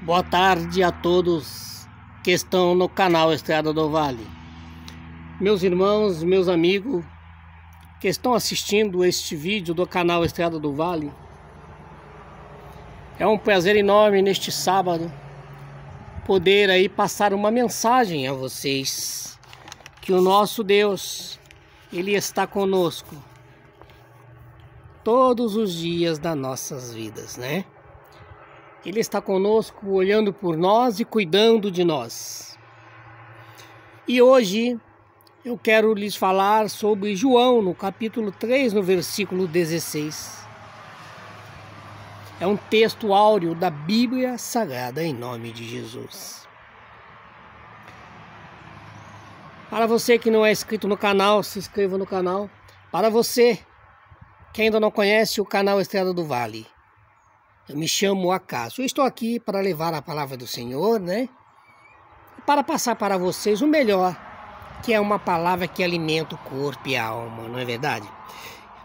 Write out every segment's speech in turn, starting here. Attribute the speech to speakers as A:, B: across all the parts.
A: Boa tarde a todos que estão no canal Estrada do Vale. Meus irmãos, meus amigos que estão assistindo este vídeo do canal Estrada do Vale. É um prazer enorme neste sábado poder aí passar uma mensagem a vocês. Que o nosso Deus, Ele está conosco todos os dias das nossas vidas, né? Ele está conosco, olhando por nós e cuidando de nós. E hoje eu quero lhes falar sobre João, no capítulo 3, no versículo 16. É um texto áureo da Bíblia Sagrada, em nome de Jesus. Para você que não é inscrito no canal, se inscreva no canal. Para você que ainda não conhece o canal Estrada do Vale, eu me chamo Acaso. Eu estou aqui para levar a palavra do Senhor, né? Para passar para vocês o melhor, que é uma palavra que alimenta o corpo e a alma, não é verdade?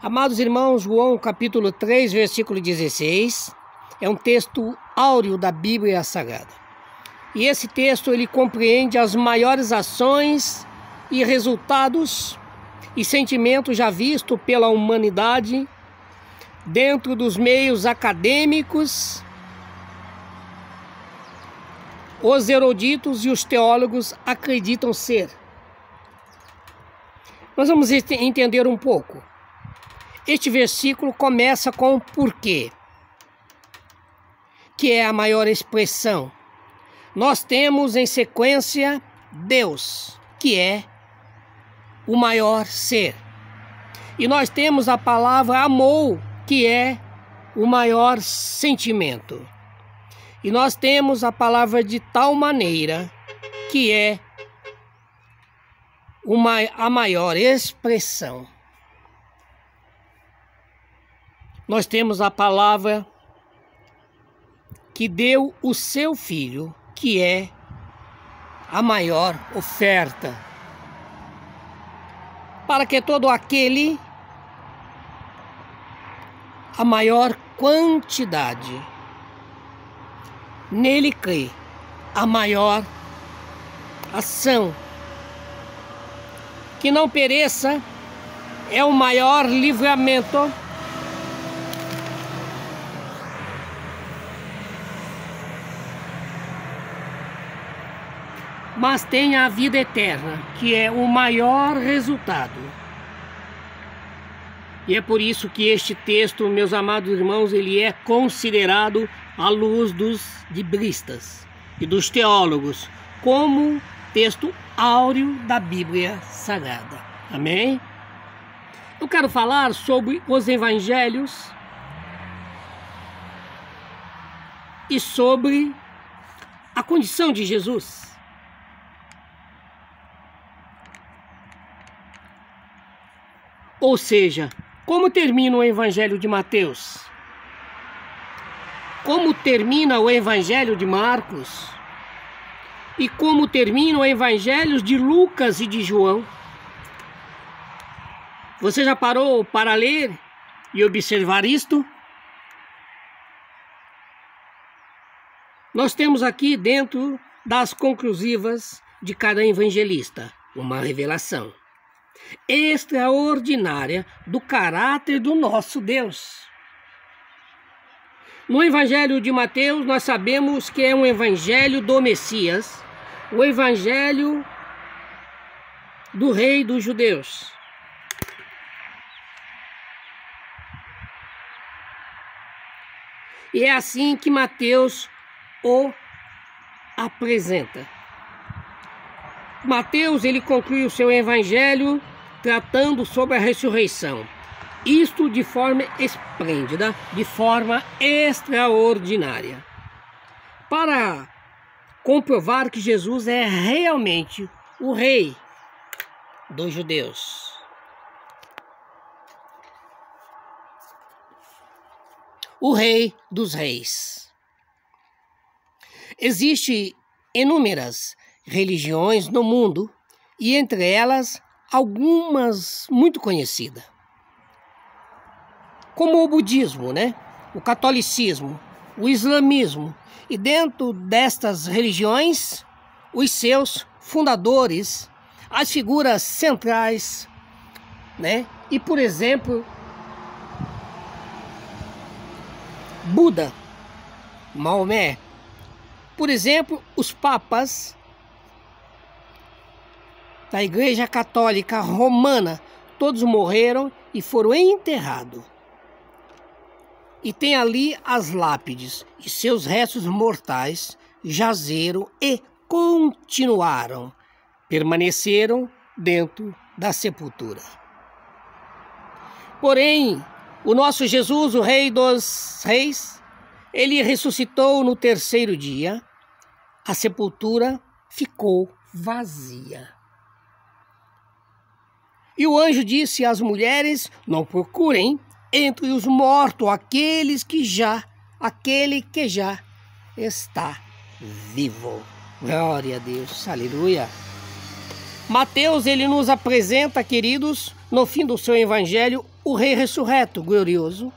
A: Amados irmãos, João capítulo 3, versículo 16, é um texto áureo da Bíblia Sagrada. E esse texto, ele compreende as maiores ações e resultados e sentimentos já vistos pela humanidade dentro dos meios acadêmicos. Os eruditos e os teólogos acreditam ser. Nós vamos entender um pouco. Este versículo começa com o porquê, que é a maior expressão. Nós temos em sequência Deus, que é o maior ser. E nós temos a palavra amor, que é o maior sentimento. E nós temos a palavra de tal maneira, que é a maior expressão. Nós temos a palavra que deu o seu filho, que é a maior oferta, para que todo aquele, a maior quantidade, nele crê, a maior ação, que não pereça, é o maior livramento, mas tenha a vida eterna, que é o maior resultado. E é por isso que este texto, meus amados irmãos, ele é considerado à luz dos biblistas e dos teólogos como texto áureo da Bíblia Sagrada. Amém? Eu quero falar sobre os evangelhos e sobre a condição de Jesus. Ou seja, como termina o Evangelho de Mateus? Como termina o Evangelho de Marcos? E como termina o Evangelho de Lucas e de João? Você já parou para ler e observar isto? Nós temos aqui dentro das conclusivas de cada evangelista uma revelação extraordinária do caráter do nosso Deus. No Evangelho de Mateus, nós sabemos que é um evangelho do Messias, o evangelho do rei dos judeus. E é assim que Mateus o apresenta. Mateus, ele conclui o seu evangelho tratando sobre a ressurreição. Isto de forma esplêndida, de forma extraordinária, para comprovar que Jesus é realmente o rei dos judeus. O rei dos reis. Existem inúmeras religiões no mundo, e entre elas algumas muito conhecidas, como o budismo, né? O catolicismo, o islamismo. E dentro destas religiões, os seus fundadores, as figuras centrais, né? E, por exemplo, Buda, Maomé, por exemplo, os papas da Igreja Católica Romana, todos morreram e foram enterrados. E tem ali as lápides, e seus restos mortais jazeram e continuaram, permaneceram dentro da sepultura. Porém, o nosso Jesus, o Rei dos Reis, ele ressuscitou no terceiro dia, a sepultura ficou vazia. E o anjo disse às mulheres: não procurem entre os mortos aquele que já está vivo. Glória a Deus, aleluia. Mateus, ele nos apresenta, queridos, no fim do seu evangelho, o Rei ressurreto, glorioso.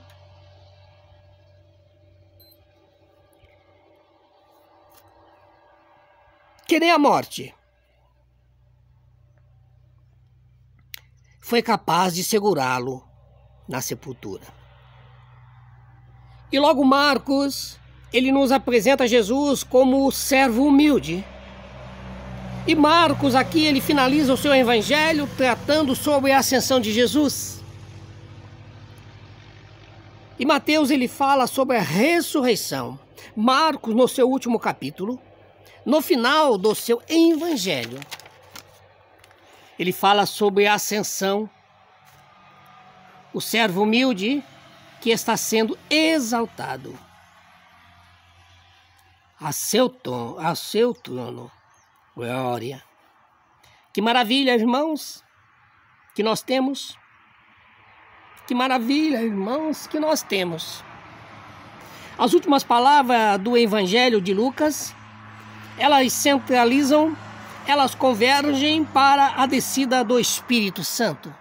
A: Que nem a morte foi capaz de segurá-lo na sepultura. E logo Marcos, ele nos apresenta Jesus como o servo humilde. E Marcos aqui, ele finaliza o seu evangelho tratando sobre a ascensão de Jesus. E Mateus, ele fala sobre a ressurreição. Marcos, no seu último capítulo, no final do seu evangelho, ele fala sobre a ascensão, o servo humilde que está sendo exaltado a seu trono. Glória. Que maravilha, irmãos, que nós temos. Que maravilha, irmãos, que nós temos. As últimas palavras do Evangelho de Lucas, elas centralizam, elas convergem para a descida do Espírito Santo.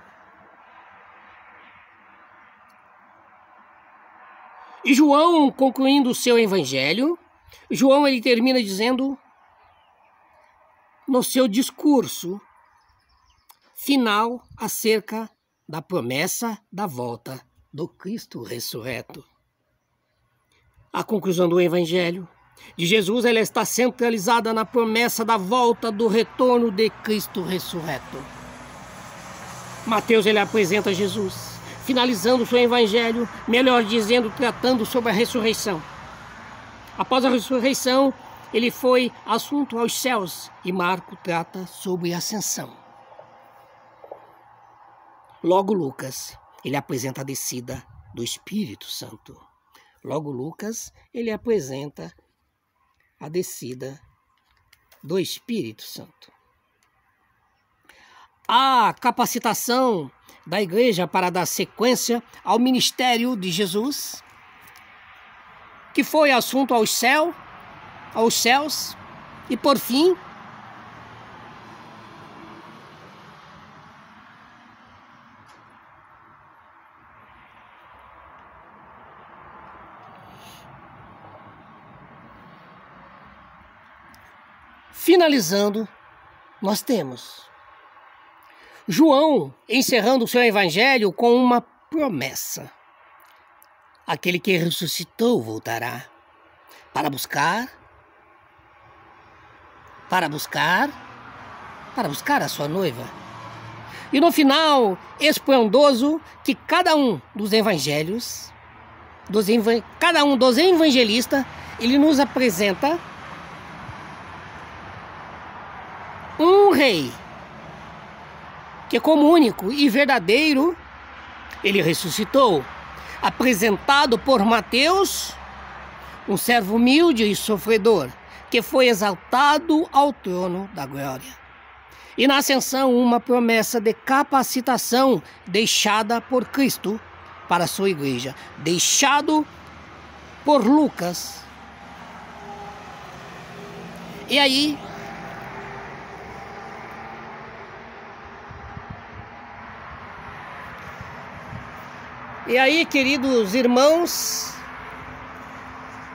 A: E João, concluindo o seu Evangelho, João, ele termina dizendo, no seu discurso final, acerca da promessa da volta do Cristo ressurreto. A conclusão do Evangelho de Jesus, ela está centralizada na promessa da volta do retorno de Cristo ressurreto. Mateus, ele apresenta Jesus, finalizando o seu Evangelho, melhor dizendo, tratando sobre a ressurreição. Após a ressurreição, ele foi assunto aos céus, e Marcos trata sobre a ascensão. Logo Lucas, ele apresenta a descida do Espírito Santo. Logo Lucas, ele apresenta a descida do Espírito Santo. A capacitação da igreja para dar sequência ao ministério de Jesus, que foi assunto aos céus, e por fim, finalizando, nós temos João encerrando o seu evangelho com uma promessa. Aquele que ressuscitou voltará para buscar a sua noiva. E no final esplendoroso que cada um dos evangelhos, cada um dos evangelistas, ele nos apresenta um rei que, como único e verdadeiro, ele ressuscitou, apresentado por Mateus, um servo humilde e sofredor, que foi exaltado ao trono da glória. E na ascensão, uma promessa de capacitação deixada por Cristo para a sua igreja, deixado por Lucas. E aí, queridos irmãos,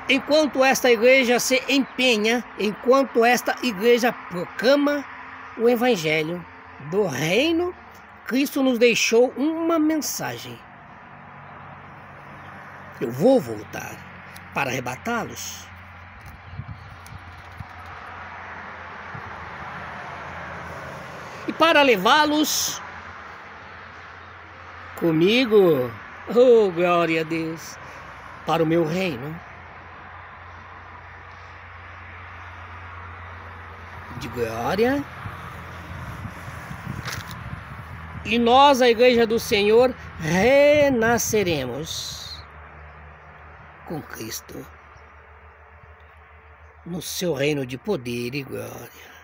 A: enquanto esta igreja se empenha, enquanto esta igreja proclama o evangelho do reino, Cristo nos deixou uma mensagem. Eu vou voltar para arrebatá-los. E para levá-los comigo, oh glória a Deus, para o meu reino. De glória. E nós, a igreja do Senhor, renasceremos com Cristo no seu reino de poder e glória.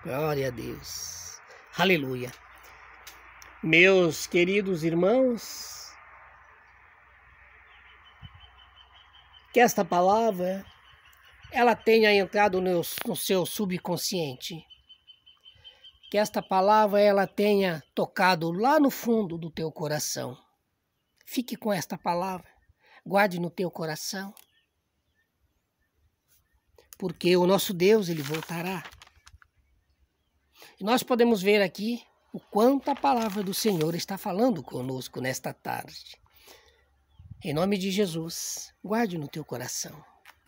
A: Glória a Deus. Aleluia. Meus queridos irmãos, que esta palavra ela tenha entrado no seu subconsciente. Que esta palavra ela tenha tocado lá no fundo do teu coração. Fique com esta palavra, guarde no teu coração. Porque o nosso Deus, ele voltará. E nós podemos ver aqui o quanto a palavra do Senhor está falando conosco nesta tarde. Em nome de Jesus, guarde no teu coração.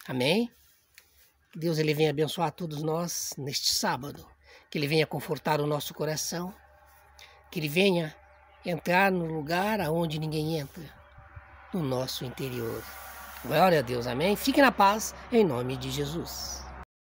A: Amém? Que Deus ele venha abençoar todos nós neste sábado. Que Ele venha confortar o nosso coração. Que Ele venha entrar no lugar aonde ninguém entra. No nosso interior. Glória a Deus, amém? Fique na paz, em nome de Jesus.